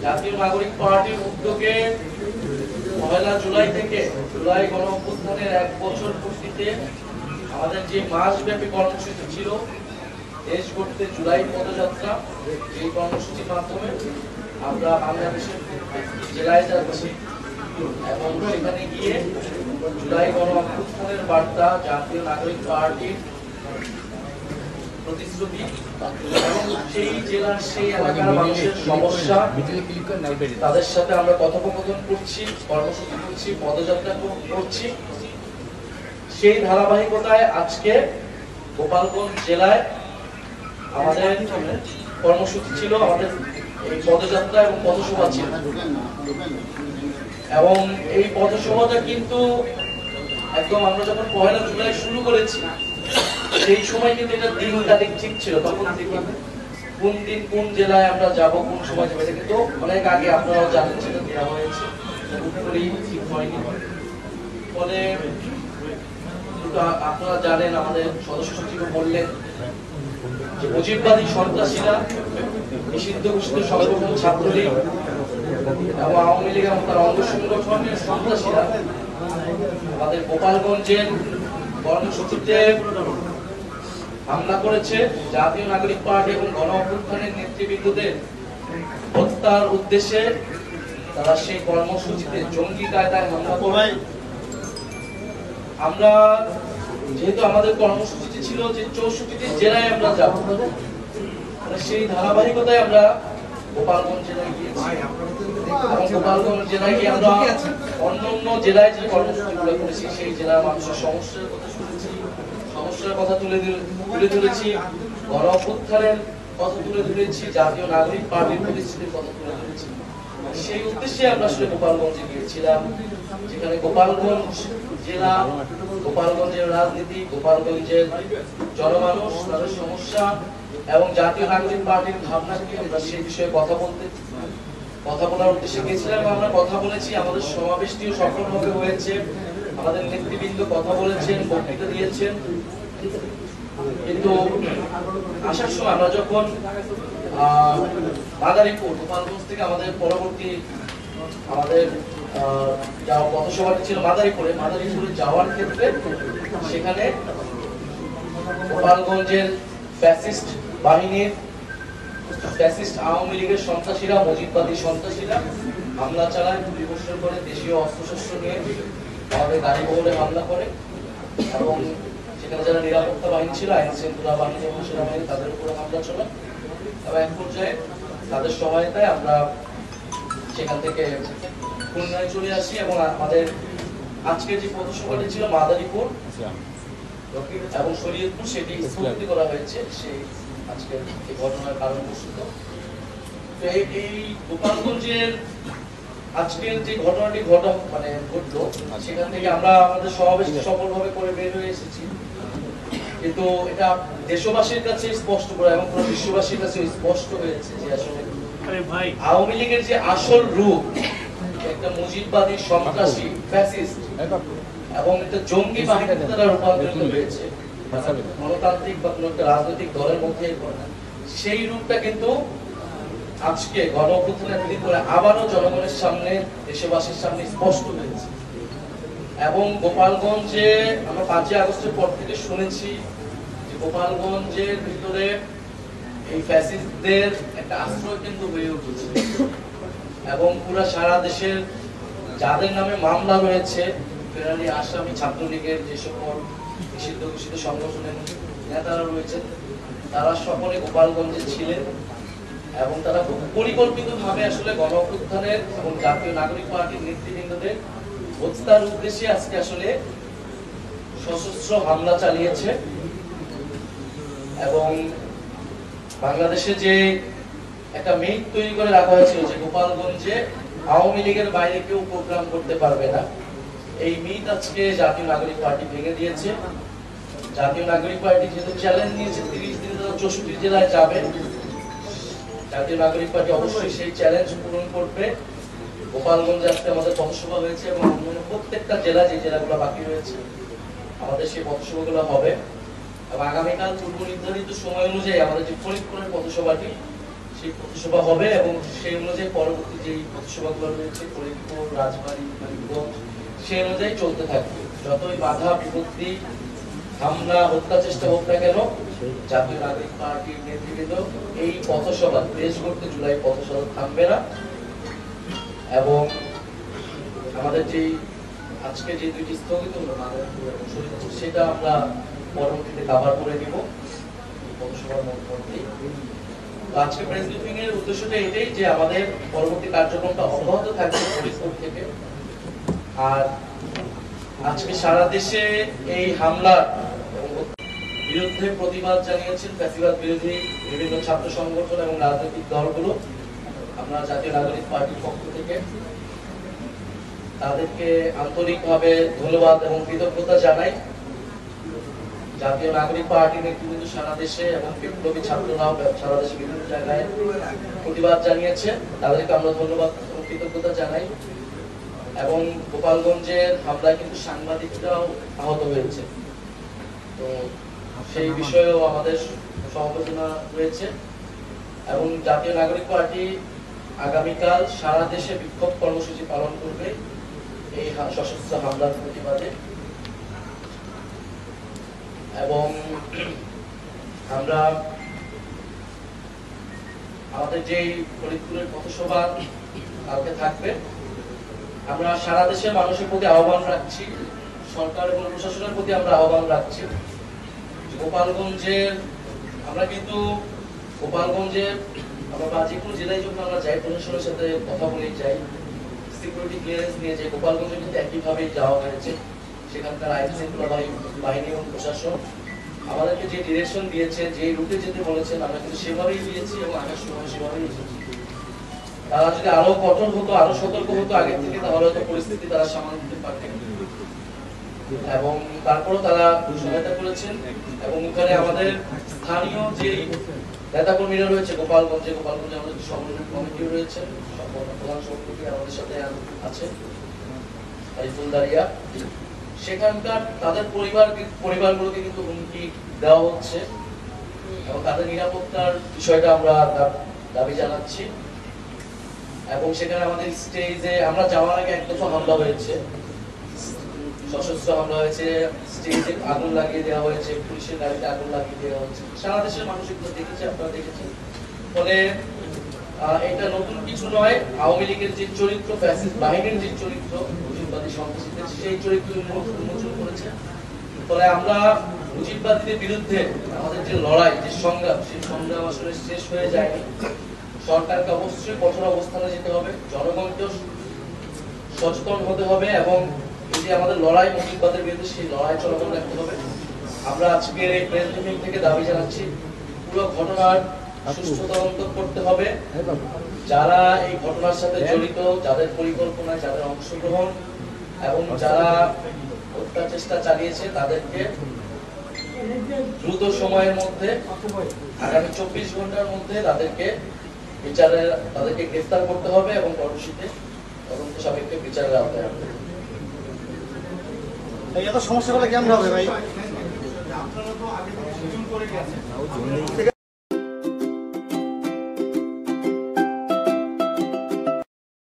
জাতীয় নাগরিক পার্টির উদ্যোগে ১ জুলাই থেকে জুলাই গণ অভ্যুত্থানের ১ বছর পূর্তিতে আমাদের যে মাসব্যাপী কর্মসূচি ছিল দেশ গড়তে জুলাই পদযাত্রা, এই কর্মসূচির মাধ্যমে আমরা বাংলাদেশের জেলায় যাচ্ছি এবং সেখানে গিয়ে জুলাই গণ অভ্যুত্থানের বার্তা, জাতীয় নাগরিক পার্টির প্রতিশ্রুতি এবং সেই জেলার সেই এলাকার মানুষের সমস্যা তাদের সাথে আমরা কথোপকথন করছি, কর্মসূচি করছি, পদযাত্রা করছি। সেই ধারাবাহিকতায় আজকে গোপালগঞ্জ জেলায় আমাদের কর্মসূচি ছিল, আমাদের এই পদযাত্রা এবং পথসভা ছিল। এবং এই পথসভাটা কিন্তু একদম আমরা যখন ১ জুলাই শুরু করেছি সেই সময় কিন্তু এটা দিন তারিখ ঠিক ছিল, তখন থেকে কোন দিন কোন জেলায় আমরা যাব, কোন সময় যাবো, এটা কিন্তু অনেক আগে আপনারাও জানেন সেটা দেওয়া হয়েছে, ঠিক হয়নি। ফলে আপনারা জানেন, আমাদের সদস্য সচিব বললেন যে মুজিববাদী সন্ত্রাসীরা, নিষিদ্ধ ঘোষিত সংগঠন ছাত্রলীগ এবং আওয়ামী লীগ এবং তার অঙ্গ সংগঠনের সন্ত্রাসীরা আমাদের গোপালগঞ্জের কর্মসূচিতে হামলা করেছে। জাতীয় নাগরিক পার্টি এবং গণ অভ্যুত্থানের নেতৃবৃন্দদের হত্যার উদ্দেশ্যে তারা সেই কর্মসূচিতে জঙ্গি কায়দায় হামলা করে। আমরা যেহেতু আমাদের কর্মসূচিটি ছিল যে ৬৪টি জেলায় আমরা যাব, সেই ধারাবাহিকতায় আমরা গোপালগঞ্জ জেলায় গিয়েছি এবং গোপালগঞ্জ জেলায় গিয়ে আমরা অন্যান্য জেলায় যে কর্মসূচিগুলো করেছি সেই জেলার মানুষের সমস্যার কথা শুনেছি, সমস্যার কথা তুলে ধরেছি, গণ অভ্যুত্থানের কথা তুলে ধরেছি, জাতীয় নাগরিক পার্টির প্রতিশ্রুতির কথা তুলে ধরেছি। সেই উদ্দেশ্যে আমরা আসলে গোপালগঞ্জে গিয়েছিলাম, যেখানে গোপালগঞ্জ জেলা, গোপালগঞ্জের রাজনীতি, গোপালগঞ্জের জনমানুষ, তাদের সমস্যা এবং জাতীয় নাগরিক পার্টির ভাবনা কি আমরা সেই বিষয়ে কথা বলার উদ্দেশ্যে গিয়েছিলাম। আমরা কথা বলেছি, আমাদের সমাবেশটিও সফলভাবে হয়েছে, আমাদের নেতৃবৃন্দ কথা বলেছেন, বক্তৃতা দিয়েছেন। কিন্তু আসার সময় আমরা যখন মাদারীপুর, গোপালগঞ্জ থেকে আমাদের পরবর্তী আমাদের যাওয়া পথসভাটি ছিল মাদারীপুরে যাওয়ার ক্ষেত্রে সেখানে গোপালগঞ্জের ফ্যাসিস্ট বাহিনীর, ফ্যাসিস্ট আওয়ামী লীগের সন্ত্রাসীরা, মুজিববাদী সন্ত্রাসীরা হামলা চালায়, গুলিবর্ষণ করে, দেশীয় অস্ত্রশস্ত্র নিয়ে আমাদের গাড়ি বহরে হামলা করে এবং সেখানে যারা নিরাপত্তা বাহিনী ছিল, আইন শৃঙ্খলা বাহিনী এবং সেনাবাহিনী, তাদের উপরে হামলা চলে এবং এক পর্যায়ে তাদের সহায়তায় আমরা সেখান থেকে খুলনায় চলে আসি এবং আমাদের আজকের যে পথসভাটি ছিল মাদারীপুর এবং শরীয়তপুর, সেটি স্থগিত করা হয়েছে সেই আজকের এই ঘটনার কারণবশত। তো এই গোপালগঞ্জের আজকের যে ঘটনাটি ঘটলো, সেখান থেকে আমরা আমাদের সমাবেশ সফলভাবে করে বের হয়ে এসেছি। কিন্তু এটা দেশবাসীর কাছে স্পষ্ট করা এবং পুরো বিশ্ববাসীর কাছে স্পষ্ট হয়েছে যে আসলে আওয়ামী লীগের যে আসল রূপ, একটা মুজিববাদী সন্ত্রাসী ফ্যাসিস্ট এবং একটা জঙ্গি বাহিনীতে তারা রূপান্তরিত হয়েছে, গণতান্ত্রিক বা কোনো একটা রাজনৈতিক দলের মধ্যে সেই রূপটা কিন্তু আজকে গণ অভ্যুত্থানের দিন করে আবারও জনগণের সামনে, দেশবাসীর সামনে স্পষ্ট হয়েছে। এবং গোপালগঞ্জে আমরা ৫ আগস্টের পর থেকে শুনেছি যে গোপালগঞ্জের ভিতরে এই ফ্যাসিস্টদের একটা আশ্রয় কেন্দ্র হয়ে উঠেছে এবং পুরো সারা দেশের যাদের নামে মামলা রয়েছে, ফেরারি আসামি ছাত্রলীগের যে সকল নিষিদ্ধ ঘোষিত সংগঠনের নেতারা রয়েছেন, তারা সকলে গোপালগঞ্জে ছিলেন এবং তারা খুব পরিকল্পিতভাবে আসলে গণ অভ্যুত্থানের এবং জাতীয় নাগরিক পার্টির নেতৃবৃন্দদের হত্যার উদ্দেশ্যে আজকে আসলে সশস্ত্র হামলা চালিয়েছে। এবং বাংলাদেশে যে একটা মিথ তৈরি করে রাখা হয়েছিল যে গোপালগঞ্জে আওয়ামী লীগের বাইরে কেউ প্রোগ্রাম করতে পারবে না, এই মিথ আজকে জাতীয় নাগরিক পার্টি ভেঙে দিয়েছে। জাতীয় নাগরিক পার্টি যেহেতু চ্যালেঞ্জ নিয়েছে ৩০ দিনে তারা ৬৪ জেলায় যাবে, জাতীয় নাগরিক পার্টি অবশ্যই সেই চ্যালেঞ্জ পূরণ করবে। গোপালগঞ্জে আজকে আমাদের পথসভা হয়েছে এবং প্রত্যেকটা জেলা, যে জেলাগুলো বাকি রয়েছে, আমাদের সেই পথসভাগুলো হবে। এবং আগামীকাল পূর্ব নির্ধারিত সময় অনুযায়ী আমাদের যে ফরিদপুরের পথসভাটি সেই পথসভা হবে এবং সেই অনুযায়ী পরবর্তী যে পথসভাগুলো রয়েছে ফরিদপুর, রাজবাড়ী, মানিকগঞ্জ সেই অনুযায়ী চলতে থাকবে। যতই বাধা বিপত্তি, হামলা, হত্যা চেষ্টা হোক না কেন, জাতীয় নাগরিক পার্টির নেতৃবৃন্দ এই পথসভা দেশ গড়তে জুলাই পথসভা থামবে না। এবং আমাদের যে আজকে যে দুইটি স্থগিত হলো নারায়ণপুর এবং শরীয়তপুর, সেটা আমরা পরবর্তীতে কভার করে দিব পথসভার মধ্যে। আজকে প্রেস ব্রিফিং এর উদ্দেশ্যটা এটাই যে আমাদের পরবর্তী কার্যক্রমটা অব্যাহত থাকবে ফরিদপুর থেকে। আর আজকে সারা দেশে এই হামলার বিরুদ্ধে প্রতিবাদ জানিয়েছেন ফ্যাসিবাদ বিরোধী বিভিন্ন ছাত্র সংগঠন এবং রাজনৈতিক দলগুলো। আমরা জাতীয় নাগরিক পার্টির পক্ষ থেকে তাদেরকে আন্তরিকভাবে ধন্যবাদ এবং কৃতজ্ঞতা জানাই। জাতীয় নাগরিক পার্টি নেতৃবৃন্দ সারা দেশে এবং বিপ্লবী ছাত্ররাও সারা দেশে বিভিন্ন জায়গায় প্রতিবাদ জানিয়েছে, তাদেরকে আমরা ধন্যবাদ এবং কৃতজ্ঞতা জানাই। এবং গোপালগঞ্জের হামলায় কিন্তু সাংবাদিকরাও আহত হয়েছে, তো সেই বিষয়েও আমাদের সমবেদনা রয়েছে। এবং জাতীয় নাগরিক পার্টি আগামীকাল সারা দেশে বিক্ষোভ কর্মসূচি পালন করবে এই সশস্ত্র হামলার প্রতিবাদে। এবং আমরা আমাদের যে ফরিদপুরের পথসভা কালকে থাকবে, আমরা সারা দেশের মানুষের প্রতি আহ্বান রাখছি, সরকার এবং প্রশাসনের প্রতি আমরা আহ্বান রাখছি। গোপালগঞ্জের আমরা কিন্তু গোপালগঞ্জের আমরা যে কোনো জেলায় যখন আমরা যাই, প্রশাসনের সাথে কথা বলে যাই, সিকিউরিটি ক্লিয়ারেন্স নিয়ে যাই, গোপালগঞ্জে কিন্তু একইভাবেই যাওয়া হয়েছে। সেখানকার আইন শৃঙ্খলা বাহিনী এবং প্রশাসন আমাদেরকে যে ডিরেকশন দিয়েছে, যে রুটে যেতে বলেছেন, আমরা কিন্তু সেভাবেই দিয়েছি এবং আসার সময় সেভাবেই এসেছি। তারা যদি আরো কঠোর হতো, আরো সতর্ক হতো আগে থেকে, তাহলে হয়তো পরিস্থিতি তারা সামাল দিতে পারতেন। এবং তারপরও তারা সহায়তা করেছেন। এবং ওখানে আমাদের স্থানীয় যে নেতাকর্মীরা রয়েছে গোপালগঞ্জে আমাদের সমন্বয় কমিটিও রয়েছে, প্রধান সভাপতি আমাদের সাথে আছে ফুলদারিয়া, সেখানকার তাদের পরিবারগুলোকে কিন্তু হুমকি দেওয়া হচ্ছে এবং তাদের নিরাপত্তার বিষয়টা আমরা দাবি জানাচ্ছি। এবং সেখানে আমাদের স্টেজে আমরা যাওয়ার আগে এক দফা হামলা হয়েছে, সশস্ত্র হামলা হয়েছে, স্টেজে আগুন লাগিয়ে দেওয়া হয়েছে, পুলিশের গাড়িতে আগুন লাগিয়ে দেওয়া হয়েছে। সারা দেশের মানুষ এগুলো দেখেছে, আপনারা দেখেছেন। ফলে এটা নতুন কিছু নয়। আওয়ামী লীগের যে চরিত্র, ফ্যাসিস্ট বাহিনীর যে চরিত্র, মুজিববাদী সন্ত্রাসীদের সেই চরিত্র উন্মোচন করেছে। ফলে আমরা মুজিববাদীদের বিরুদ্ধে আমাদের যে লড়াই, যে সংগ্রাম, সেই সংগ্রাম আসলে শেষ হয়ে যায়নি। সরকারকে অবশ্যই কঠোর অবস্থানে যেতে হবে, জনগণকেও সচেতন হতে হবে এবং এই যে আমাদের লড়াই মুজিববাদের বিরুদ্ধে, সেই লড়াই চলমান রাখতে হবে। আমরা আজকের এই প্রেস ব্রিফিং থেকে দাবি জানাচ্ছি, পুরো ঘটনার সুষ্ঠু তদন্ত করতে হবে। যারা এই ঘটনার সাথে জড়িত, যাদের পরিকল্পনা, যাদের অংশগ্রহণ এবং যারা হত্যা চেষ্টা চালিয়েছে, তাদেরকে দ্রুত সময়ের মধ্যে, আগামী 24 ঘন্টার মধ্যে তাদেরকে গ্রেফতার করতে হবে এবং পরবর্তীতে তদন্ত সাপেক্ষে বিচারের আওতায় আনতে হবে। এত সমস্যা হলে কেমন হবে ভাই?